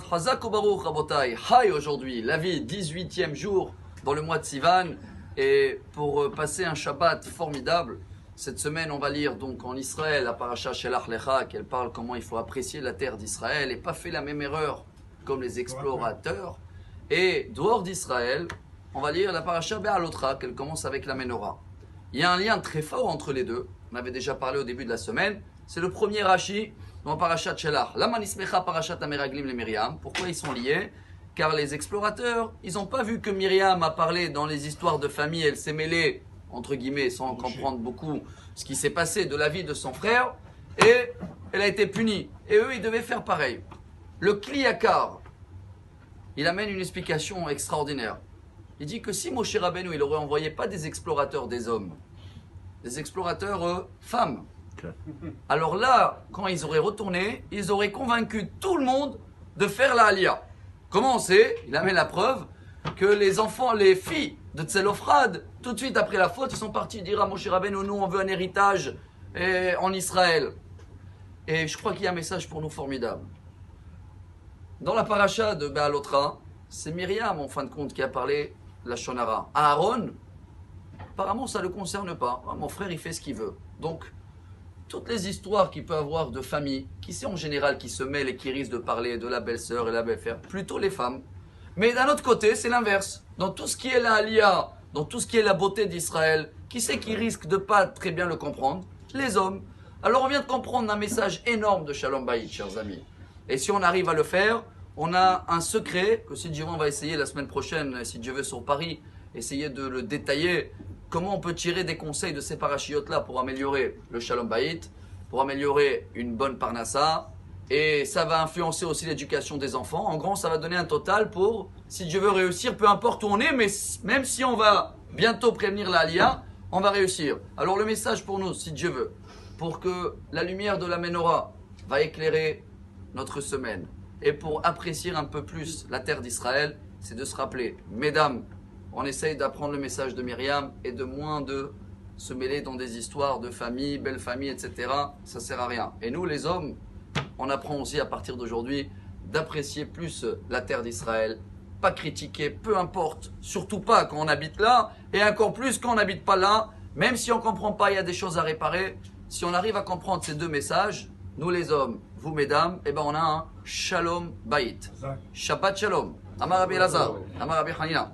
Hazak ou Baruch Rabotai. Hi aujourd'hui, la vie, 18e jour dans le mois de Sivan. Et pour passer un Shabbat formidable, cette semaine on va lire donc en Israël la paracha Shelach Lecha, qu'elle parle comment il faut apprécier la terre d'Israël et pas faire la même erreur comme les explorateurs. Et dehors d'Israël, on va lire la paracha Be'alotra, qu'elle commence avec la Menorah. Il y a un lien très fort entre les deux. On avait déjà parlé au début de la semaine. C'est le premier Rashi dans Parashat Shelach. Lama nismecha Parashat Ameraglim le Myriam. Pourquoi ils sont liés? Car les explorateurs, ils n'ont pas vu que Myriam a parlé dans les histoires de famille. Elle s'est mêlée, entre guillemets, sans comprendre beaucoup ce qui s'est passé de la vie de son frère. Et elle a été punie. Et eux, ils devaient faire pareil. Le Kliyakar, il amène une explication extraordinaire. Il dit que si Moshe Rabbeinu, il aurait envoyé pas des explorateurs des hommes, des explorateurs femmes, alors là, quand ils auraient retourné, ils auraient convaincu tout le monde de faire la Aliyah. Comment on sait? Il amène la preuve que les enfants, les filles de Tselophrad, tout de suite après la faute, ils sont partis dire à Moshe Rabbeinu, nous on veut un héritage en Israël. Et je crois qu'il y a un message pour nous formidable. Dans la paracha de Be'alotra, c'est Myriam en fin de compte qui a parlé la Shonara. Aaron, apparemment ça ne le concerne pas. Mon frère il fait ce qu'il veut. Donc, toutes les histoires qu'il peut avoir de famille, qui c'est en général qui se mêlent et qui risquent de parler de la belle-sœur et la belle-frère, plutôt les femmes. Mais d'un autre côté, c'est l'inverse. Dans tout ce qui est la Aliyah, dans tout ce qui est la beauté d'Israël, qui c'est qui risque de pas très bien le comprendre? Les hommes. Alors on vient de comprendre un message énorme de Shalom Bayit, chers amis. Et si on arrive à le faire, on a un secret que si Dieu veut, on va essayer la semaine prochaine, si Dieu veut sur Paris, essayer de le détailler. Comment on peut tirer des conseils de ces parachiotes-là pour améliorer le Shalom Bayit, pour améliorer une bonne Parnassa, et ça va influencer aussi l'éducation des enfants. En gros, ça va donner un total pour, si Dieu veut réussir, peu importe où on est, mais même si on va bientôt prévenir la Aliyah, on va réussir. Alors le message pour nous, si Dieu veut, pour que la lumière de la Menorah va éclairer notre semaine, et pour apprécier un peu plus la terre d'Israël, c'est de se rappeler, mesdames, on essaye d'apprendre le message de Myriam et de moins de se mêler dans des histoires de famille, belle famille, etc. Ça sert à rien. Et nous, les hommes, on apprend aussi à partir d'aujourd'hui d'apprécier plus la terre d'Israël, pas critiquer, peu importe, surtout pas quand on habite là, et encore plus quand on n'habite pas là, même si on ne comprend pas, il y a des choses à réparer. Si on arrive à comprendre ces deux messages, nous les hommes, vous mesdames, eh ben on a un Shalom Bayit. Shabbat Shalom. Amar Rabbi Elazar, Amar Rabbi Hanina.